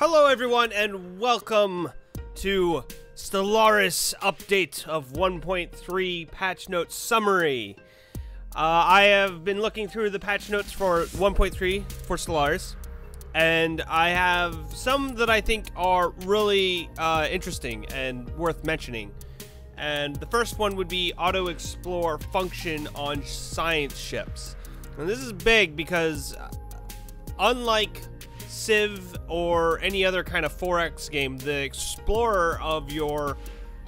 Hello everyone and welcome to Stellaris update of 1.3 patch notes summary. I have been looking through the patch notes for 1.3 for Stellaris, and I have some that I think are really interesting and worth mentioning. And the first one would be auto explore function on science ships. And this is big because unlike Civ or any other kind of 4X game, the explorer of your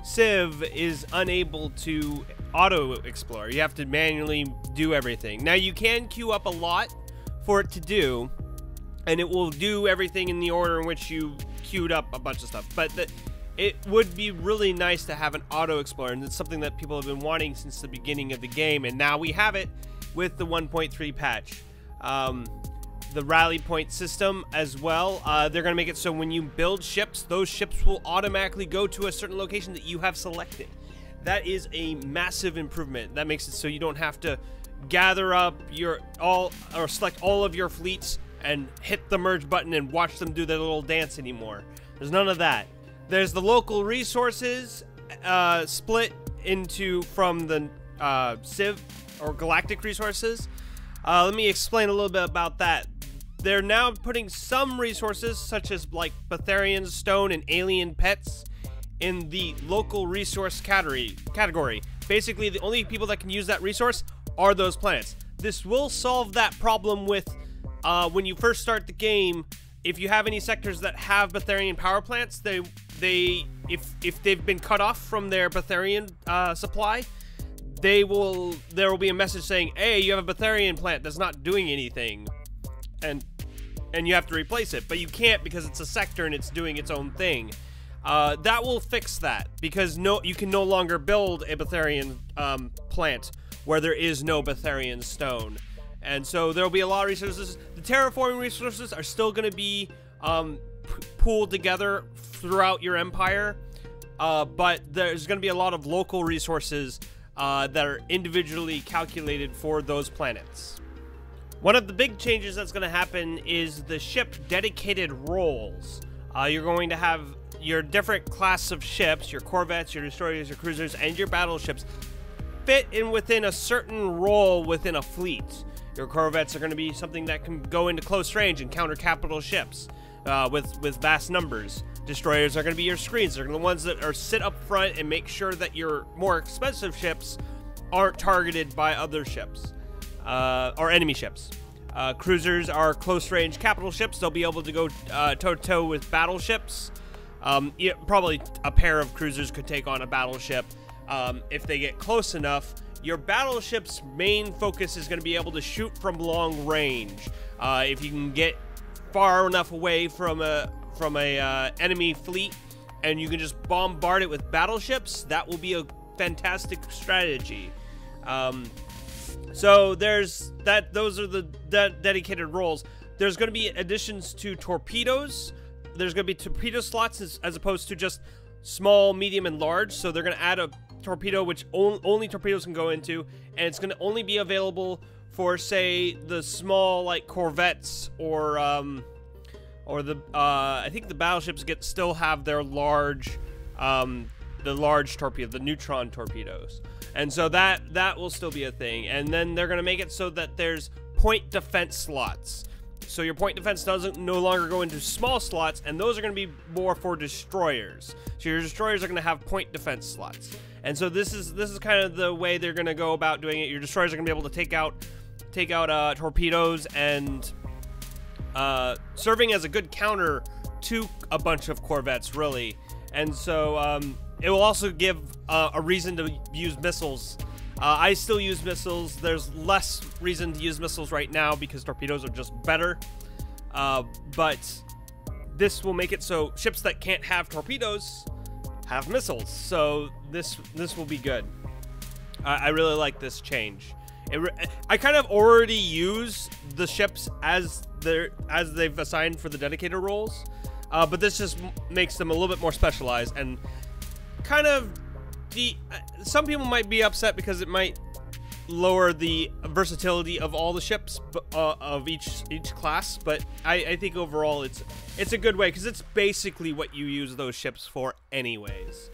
Civ is unable to auto explore. You have to manually do everything. Now you can queue up a lot for it to do, and it will do everything in the order in which you queued up a bunch of stuff, but it would be really nice to have an auto explorer, and it's something that people have been wanting since the beginning of the game, and now we have it with the 1.3 patch. The rally point system as well. They're going to make it so when you build ships, those ships will automatically go to a certain location that you have selected. That is a massive improvement. That makes it so you don't have to gather up select all of your fleets and hit the merge button and watch them do their little dance anymore. There's none of that. There's the local resources split from the Civ or galactic resources. Let me explain a little bit about that. They're now putting some resources, such as like Betharian stone and alien pets, in the local resource category. Basically, the only people that can use that resource are those planets. This will solve that problem with when you first start the game. If you have any sectors that have Betharian power plants, if they've been cut off from their Betharian supply, there will be a message saying, hey, you have a Betharian plant that's not doing anything, and you have to replace it, but you can't because it's a sector and it's doing its own thing. That will fix that, because you can no longer build a Betharian plant where there is no Betharian stone. And so there will be a lot of resources. The terraforming resources are still going to be pooled together throughout your empire, but there's going to be a lot of local resources that are individually calculated for those planets. One of the big changes that's going to happen is the ship dedicated roles. You're going to have your different class of ships, your corvettes, your destroyers, your cruisers, and your battleships fit in within a certain role within a fleet. Your corvettes are going to be something that can go into close range and counter capital ships with vast numbers. Destroyers are going to be your screens. They're the ones that sit up front and make sure that your more expensive ships aren't targeted by other ships or enemy ships. Cruisers are close-range capital ships. They'll be able to go toe-to-toe with battleships. Probably a pair of cruisers could take on a battleship if they get close enough. Your battleship's main focus is going to be able to shoot from long range. If you can get far enough away from a enemy fleet and you can just bombard it with battleships, that will be a fantastic strategy. So there's that. Those are the dedicated roles. There's going to be additions to torpedoes. There's going to be torpedo slots as opposed to just small, medium, and large. So they're going to add a torpedo which only torpedoes can go into, and it's going to only be available for, say, the small like corvettes or the I think the battleships still have their large the large torpedo, the neutron torpedoes. And so that will still be a thing. And then they're going to make it so that there's point defense slots. So your point defense no longer go into small slots, and those are going to be more for destroyers. So your destroyers are going to have point defense slots. And so this is kind of the way they're going to go about doing it. Your destroyers are going to be able to take out torpedoes and serving as a good counter to a bunch of corvettes, really. And so it will also give a reason to use missiles. I still use missiles. There's less reason to use missiles right now because torpedoes are just better. But this will make it so ships that can't have torpedoes have missiles. So this will be good. I really like this change. I kind of already use the ships as they've assigned for the dedicated roles, but this just makes them a little bit more specialized and kind of some people might be upset because it might lower the versatility of all the ships of each class, but I think overall it's a good way because it's basically what you use those ships for anyways.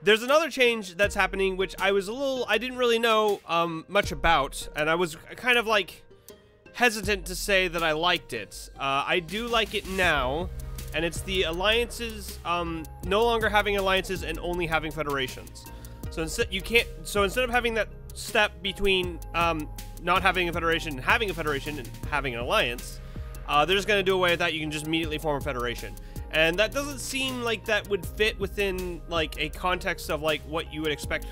There's another change that's happening which I didn't really know much about, and I was kind of like hesitant to say that I liked it. I do like it now, and it's the alliances, no longer having alliances and only having federations. So instead of having that step between not having a federation and having an alliance, they're just going to do away with that. You can just immediately form a federation. And that doesn't seem like that would fit within like a context of like what you would expect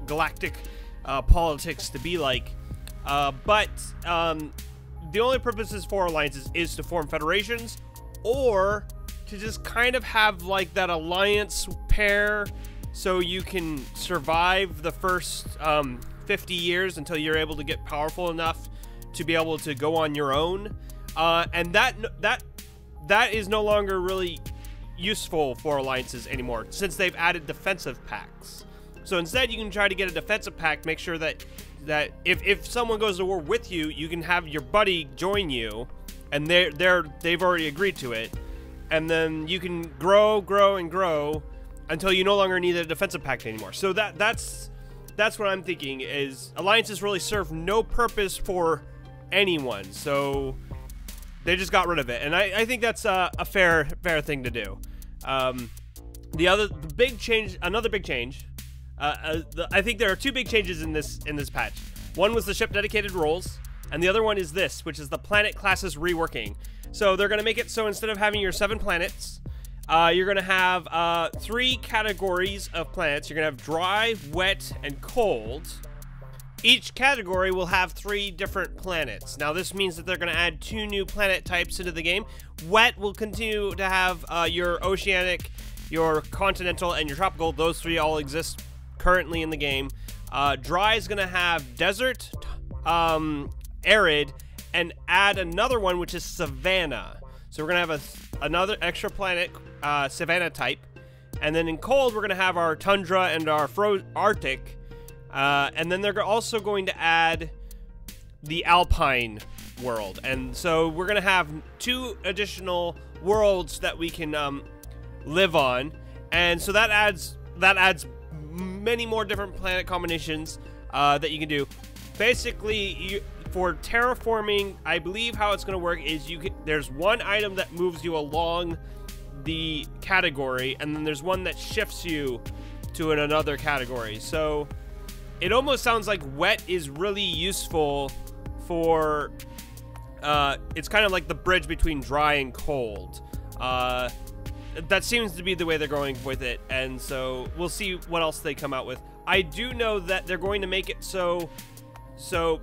galactic politics to be like. But the only purposes for alliances is to form federations, or to just kind of have like that alliance pair so you can survive the first 50 years until you're able to get powerful enough to be able to go on your own. And that is no longer really useful for alliances anymore, since they've added defensive pacts. So instead, you can try to get a defensive pact, make sure that if someone goes to war with you, you can have your buddy join you, and they've already agreed to it, and then you can grow and grow until you no longer need a defensive pact anymore. So that's what I'm thinking, is alliances really serve no purpose for anyone, so they just got rid of it, and I think that's a fair thing to do. Another big change. I think there are two big changes in this patch. One was the ship dedicated roles, and the other one is this, which is the planet classes reworking. So they're going to make it so instead of having your 7 planets, you're going to have 3 categories of planets. You're going to have dry, wet, and cold. Each category will have 3 different planets. Now this means that they're going to add 2 new planet types into the game. Wet will continue to have your oceanic, your continental, and your tropical. Those 3 all exist currently in the game. Dry is going to have desert, arid, and add another one, which is savanna. So we're going to have another extra planet, savanna type. And then in cold, we're going to have our tundra and our Arctic. And then they're also going to add the alpine world. And so we're going to have 2 additional worlds that we can live on. And so that adds many more different planet combinations that you can do. Basically, for terraforming, I believe how it's going to work is there's one item that moves you along the category, and then there's one that shifts you to another category. So it almost sounds like wet is really useful for it's kind of like the bridge between dry and cold. That seems to be the way they're going with it, and so we'll see what else they come out with. I do know that they're going to make it so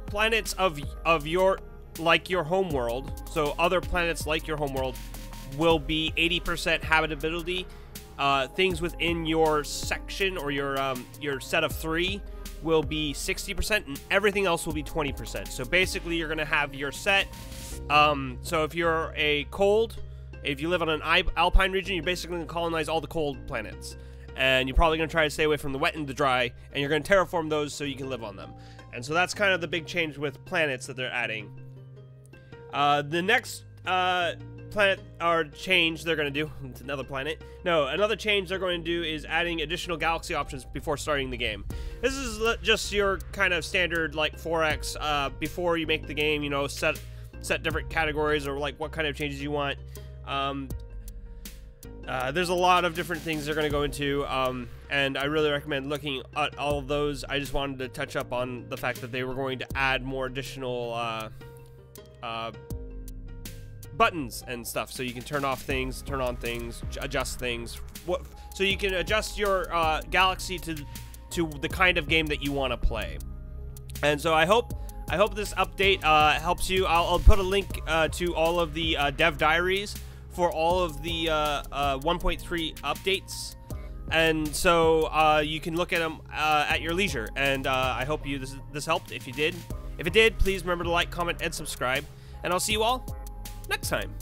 planets of your home world, so other planets like your home world, will be 80% habitability. Things within your section or your set of 3 will be 60%, and everything else will be 20%. So basically, you're going to have your set. So if you're if you live on an alpine region, you're basically going to colonize all the cold planets. And you're probably going to try to stay away from the wet and the dry, and you're going to terraform those so you can live on them. And so that's kind of the big change with planets that they're adding. The next planet or change they're going to do, it's another planet. No, another change they're going to do is adding additional galaxy options before starting the game. This is just your kind of standard like 4X before you make the game, you know, set different categories or like what kind of changes you want. There's a lot of different things they're going to go into, and I really recommend looking at all of those. I just wanted to touch up on the fact that they were going to add more additional buttons and stuff, so you can turn off things, turn on things, adjust things. So you can adjust your galaxy to the kind of game that you want to play. And so I hope this update helps you. I'll put a link to all of the dev diaries for all of the 1.3 updates, and so you can look at them at your leisure. And I hope this helped. If it did, please remember to like, comment, and subscribe. And I'll see you all next time.